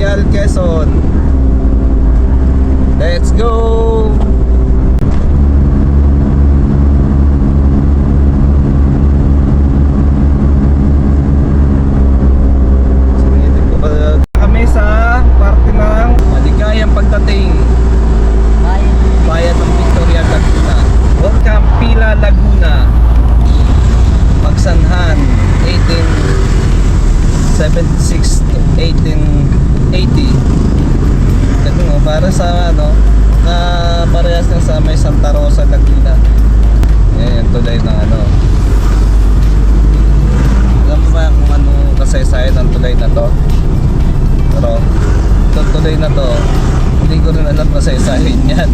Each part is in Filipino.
Royal Quezon. Let's go! Sinilip ko pa kami sa parte ng maligayang pagdating bayan ng Victoria, Laguna. Welcome Pila, Laguna. Magsanhan 1876 to 1880. Kasi mo para sa ano na parehas lang sa may Santa Rosa, Laguna. Yan yung tulay ng ano. Alam mo ba kung ano kasaysayan ng tulay na to? Pero itong tulay na to, hindi ko rin alam kasaysayan yan.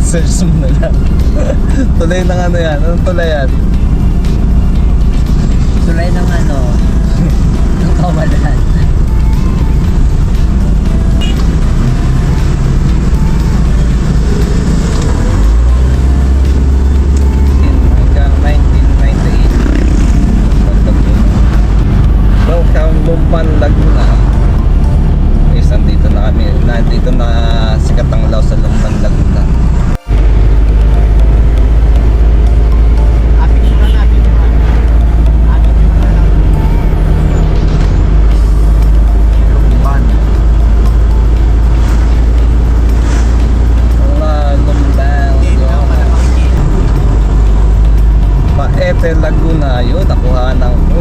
Search mo na lang. Tulay ng ano yan? Anong tulay yan? Tulay ng ano, ng kawalan. Hanggang 1998. Welcome Lumban, Laguna. Guys, nandito na kami. Nandito na sikat ang law sa Lumban, Laguna. Paete, Laguna. Yun, nakuhanan ko.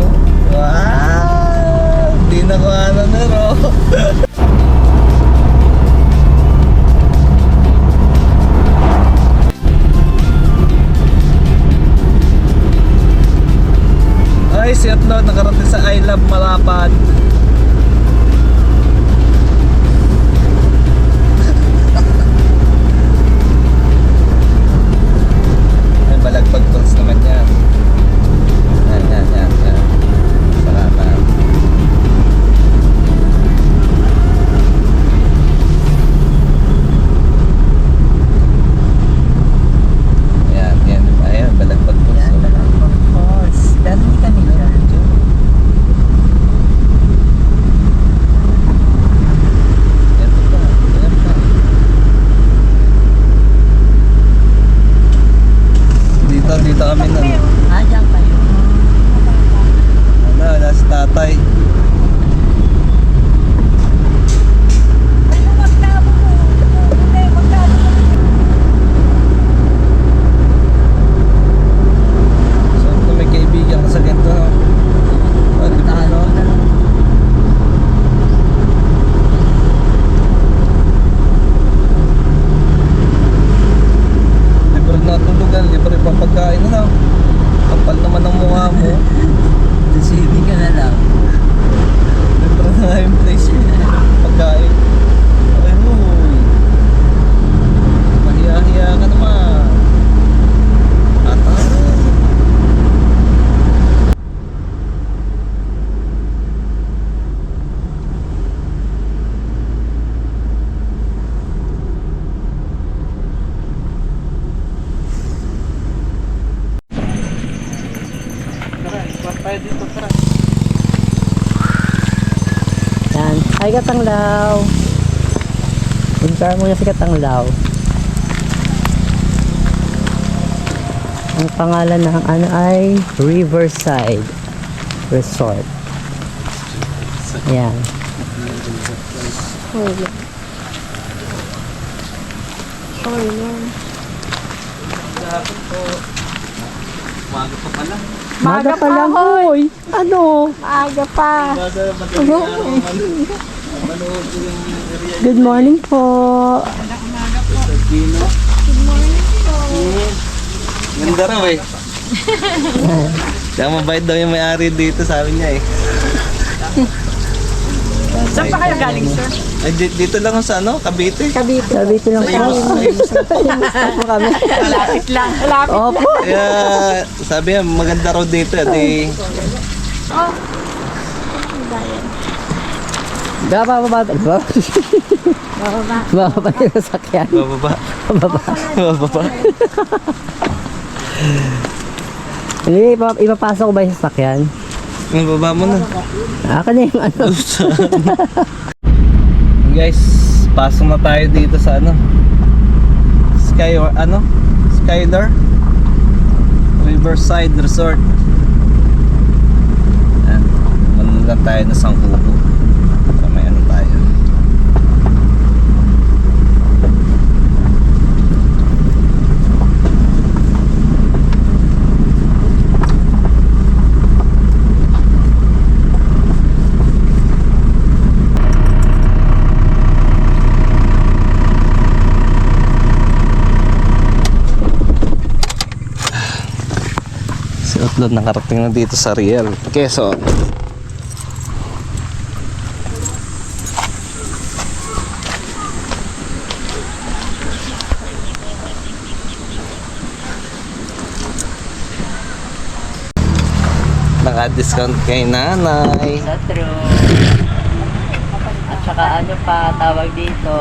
Wow! Di nakuhanan na ro. Ay, si Atlod nakarating sa I Love Malapad. Balagpag tools naman yan. Yan. Saratan. Ayan, balagpag tools. Yan, Balagpag Falls. Dati kami dyan. Ito pa. Dito kami na. Dyan kayo. Wala si tatay. So, kung may kaibigan ka sa ganito, di ba ano? Libre na tulugan, libre pa pagkain na. Kapal naman ang mukha mo. Sige ka na lang. Libre na nga yung place mo. Pagkain. Ay, huy. Mahiya-hiya ka naman. Ata. Yan. Ay, Katanglaw. Punta muna si Katanglaw. Ang pangalan ng ano ay Riverside Resort. Yan. Umaga pa pala. Maga pa lang, hoy. Ano? Aga pa. Good morning po. Gino. Good morning po. Ganda raw eh. Kaya mabait daw yung may-ari dito, sabi niya eh. Saan pa kayo galing, sir? Ay, dito lang ako sa ano, Cavite. Cavite. Sabi ko lang po. Po kami. Malapit lang. Malapit. Opo. Kaya sabi niya, maganda raw dito. Di, Oh. Bababa. Bababa. Bababa yung sakyan. bababa. Bababa. Hindi, ipapasok ko ba yung sasakyan? Bababa mo na. Akin na yung ano. Guys, pasok na tayo dito sa Skylar Riverside Resort. Ayan, muna lang tayo na Sangkuko para may tayo. Si Otlod nakarating na dito sa Riel, Quezon. Naka-discount kay nanay. Sa true. At saka ano pa, tawag dito,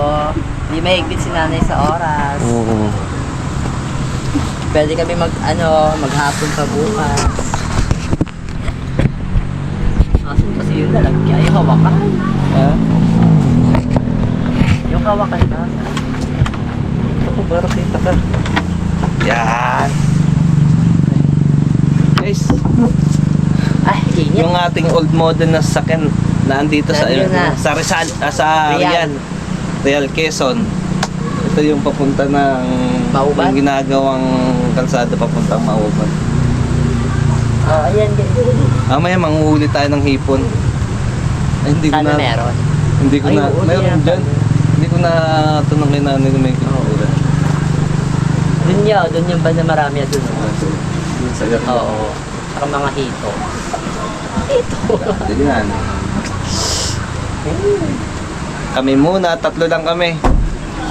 di mahigpit si nanay sa oras. Oo. Pwede kami maghapon pa bukas. Asan kasi yun lalagyan? Yung hawakan. Ha? Yung hawakan na. Ako, para kita ka. Yan. Guys, Ay, init. yung ating old model na sasakyan na andito sa Nandun na. sa Rizal, sa Rial. Rial, Quezon. Ito yung papunta ng Mauban? yung ginagawang kalsada papuntang Mauban. Oh, ayan. Mamaya manguhuli tayo ng hipon. Ay, hindi ko Sana na meron. hindi ko Ay, na oo, meron yan. dyan. Hindi ko na tanong kay nanay kung may kultura. Dun yung banda marami dun. Yung sa gat. Oo. Saka mga hito. Yan. Kami muna, tatlo lang kami.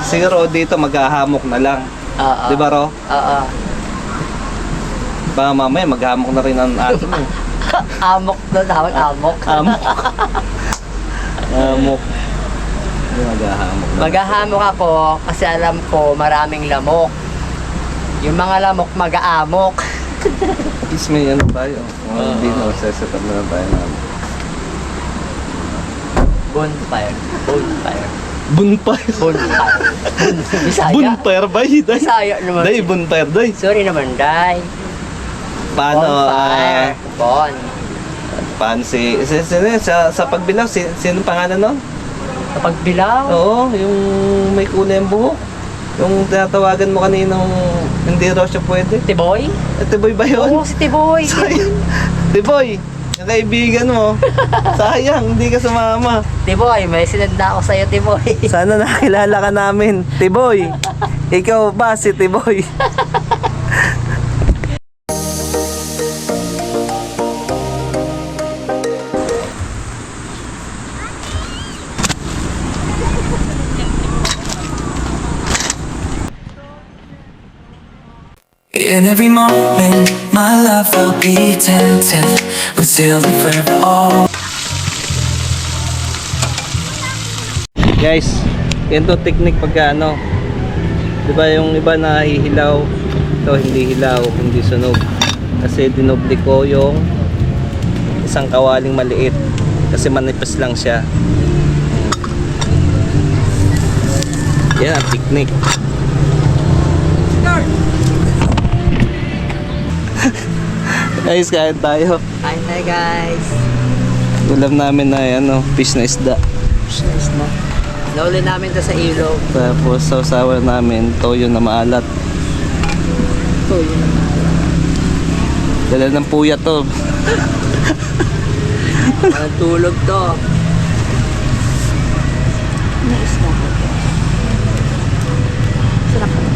Siguro dito maghahamok na lang. Oo. Di ba, Ro? Oo. Baka mamaya maghamok na rin ang atin. Amok na tawag, amok. Hamok. Hamok. Hindi, maghahamok na. Maghahamok ako kasi alam ko maraming lamok. Yung mga lamok mag-aamok. At least may ano tayo. Kung hindi na, set up na lang tayo na. Bonfire. Bonfire. Bonfire. Bonfire. Bisaya. Bonfire ba? Day? Bisaya naman. Day, bonfire, day. Sorry naman, Day. Paano? Bonfire. Bon. Paano sa pagbilaw, sino pangalan no? Kapag bilaw. Oo, yung may kulay ang buhok. Yung tinatawagan mo kaninang hindi raw siya pwede. Tiboy? Tiboy ba yun? Oo, si Tiboy. Sayang. Tiboy, yung kaibigan mo. Sayang, hindi ka sumama. Tiboy, may sinanda ako sa'yo, Tiboy. Sana nakilala ka namin. Tiboy, ikaw ba si Tiboy? In every moment, my love will be tempted with silver forever all. Guys, ganito technique pagka ano. 'Di ba yung iba na hihilaw, ito hindi hilaw, hindi sunog. Kasi dinoble ko yung isang kawaling maliit kasi manipis lang siya. Yan ang technique. Guys, kain tayo. Kain tayo, guys. Ulam namin na ano, fish na isda. Nice na. Nauli namin to sa ilog. Tapos sausawan namin toyo na maalat. Ito, yun naman. Dala ng puya to. Walang tulog to. Nice na. Sarap ka.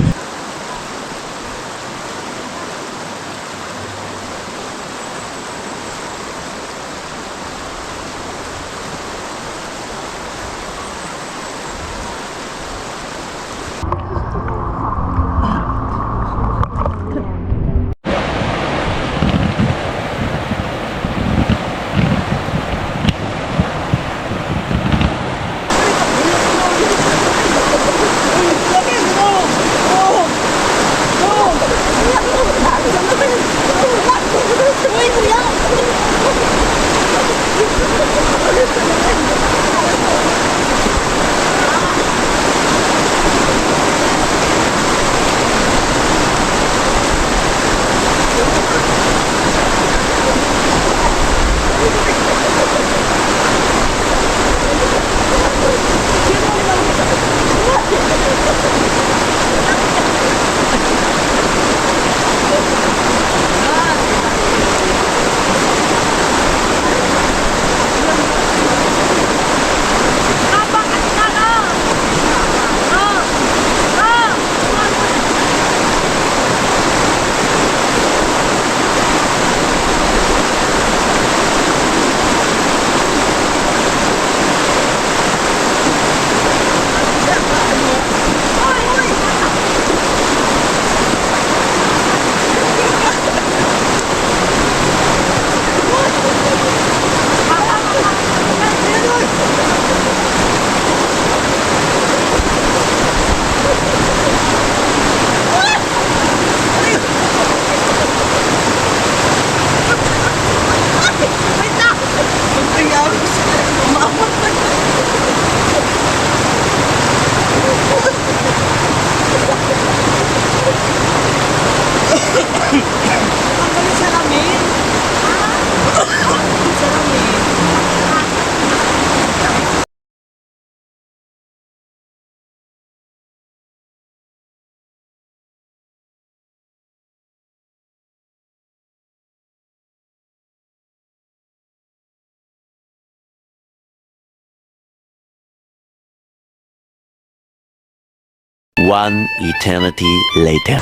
One eternity later.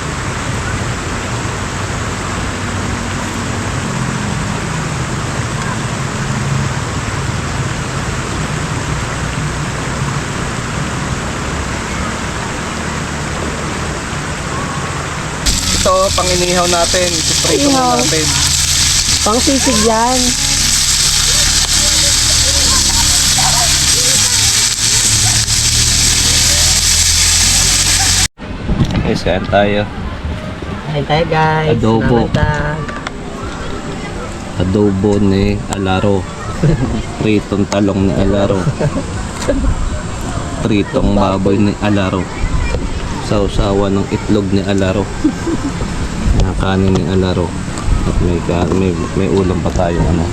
Ito, pang-inihaw natin. Iprito Ihaw. natin. Pang sisig yan. Guys, kain tayo. Kain tayo guys. Adobo. Namanta. Adobo ni Alaro. Pritong talong ni Alaro. Pritong baboy ni Alaro. Sausawa ng itlog ni Alaro. Kanin ni Alaro. At may ulam pa tayo ano.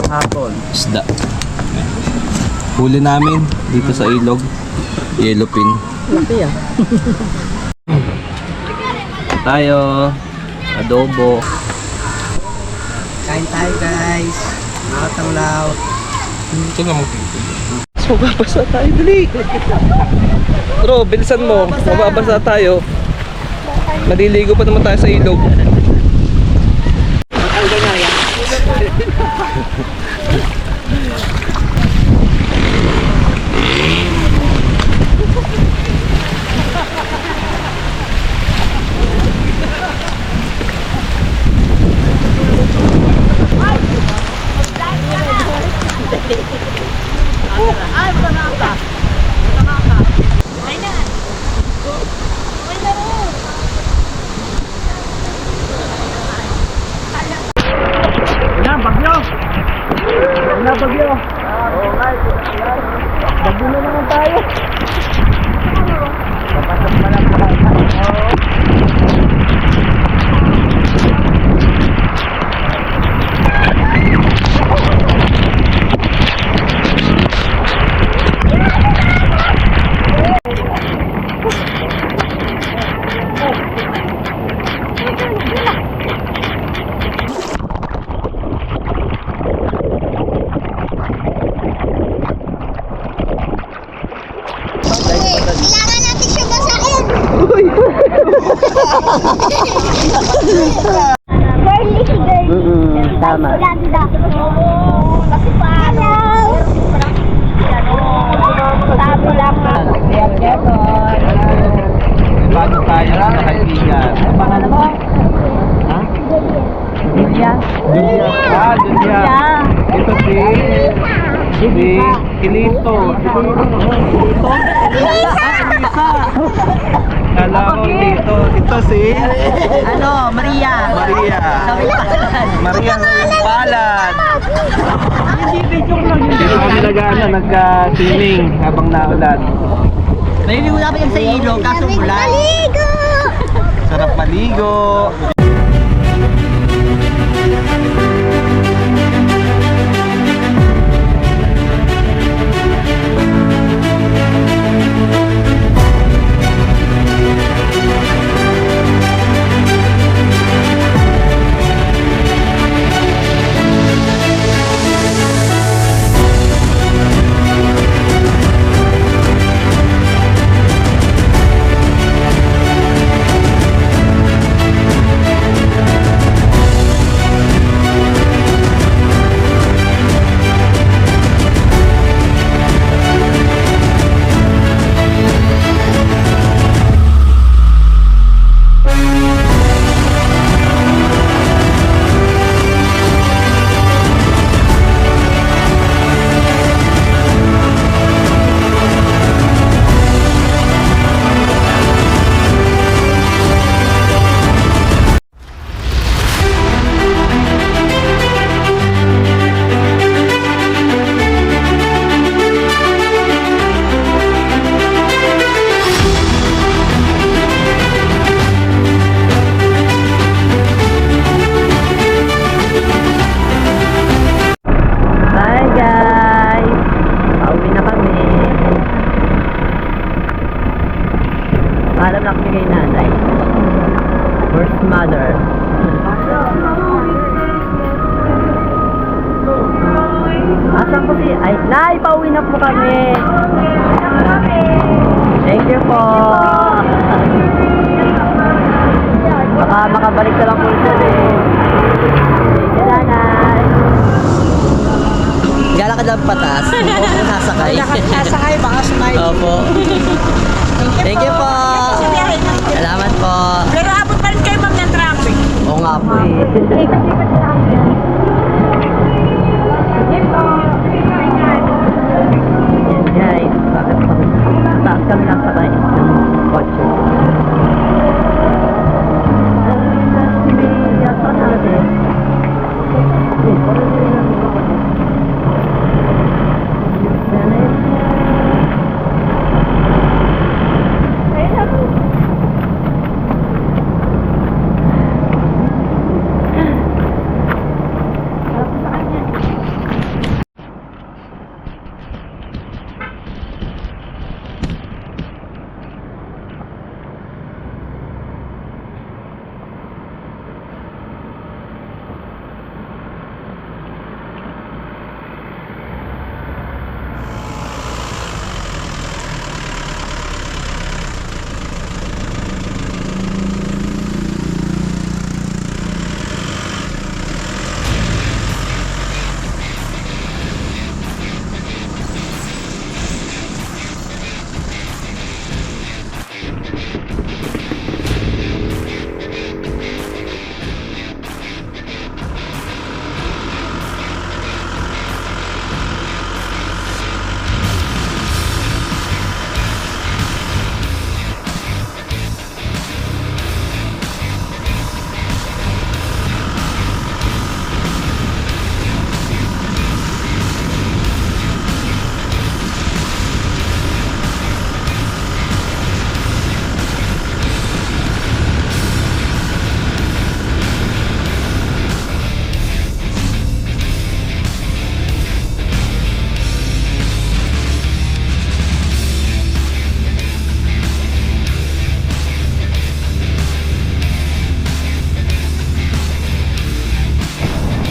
Hapon. Isda. Huli namin dito sa ilog. Yellowfin. Laki ah. Tayo. Adobo. Kain tayo guys. Nakatanglaw. Ito na So, babasa tayo. Dali. Bro, bilisan mo. Mababasa tayo. Maliligo pa naman tayo sa ilog. Kailangan natin siya basahin. Girly si girly. Tama. Kasi paano? Sabi lang. Bago tayo mga kaibigan. Pangalan mo? Ha? Julia. Ah, Julia. Ito si Kilito. Kala ko dito. Ito si Ano? Maria. Maria. Maria sa Palad. Dito kami nagka-swimming habang naulan. Naliligo namin yan sa ilog, kaso ulan. Maligo! Sarap maligo. Yan guys, bakit taas kami ng patay ng kotse.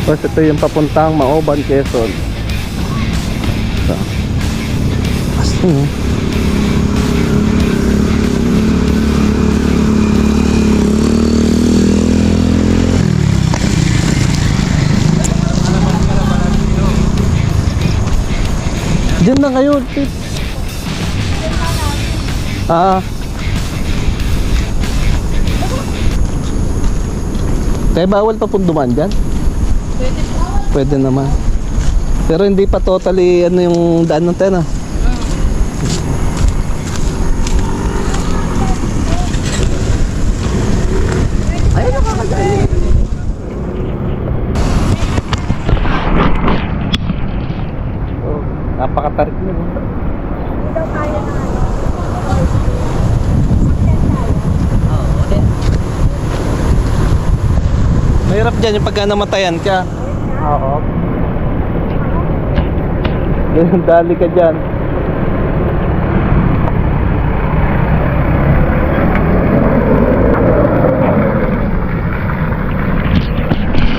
Tapos ito yung papuntang Maoban, Quezon. So, asing. Diyan na kayo, Tip. Kaya bawal pa pong dumaan dyan? Pwede naman. Pero hindi pa totally ano yung daan ng tena. Ayun, nakakagaling. Oh, napakatarik na. Mahirap dyan yung pagka namatayan ka. Oo. Ganyan, dali ka dyan.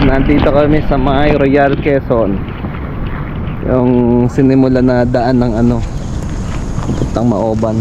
Nandito kami sa may Royal Quezon. Yung sinimula na daan ng ano, pupuntang Maoban.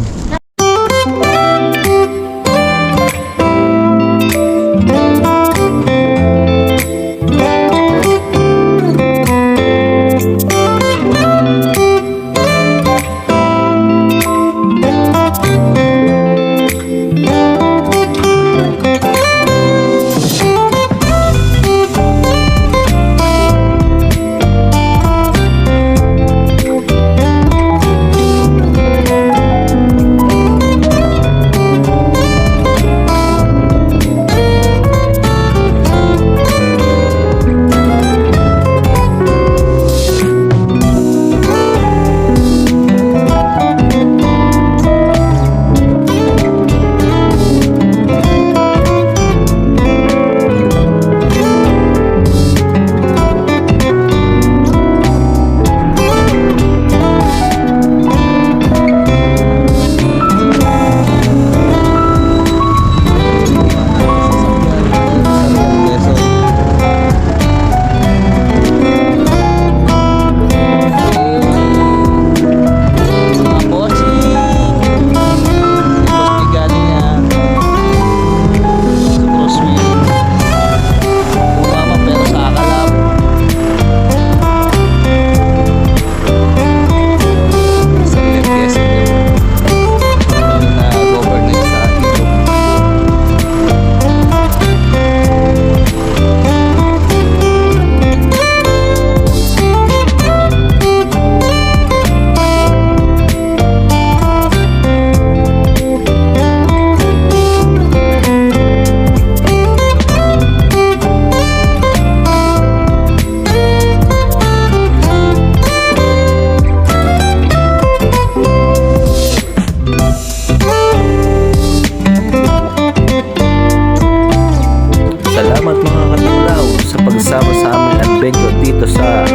dito sa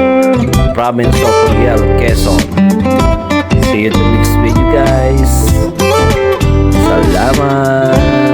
province of Real Quezon. See you in the next video guys. Salamat.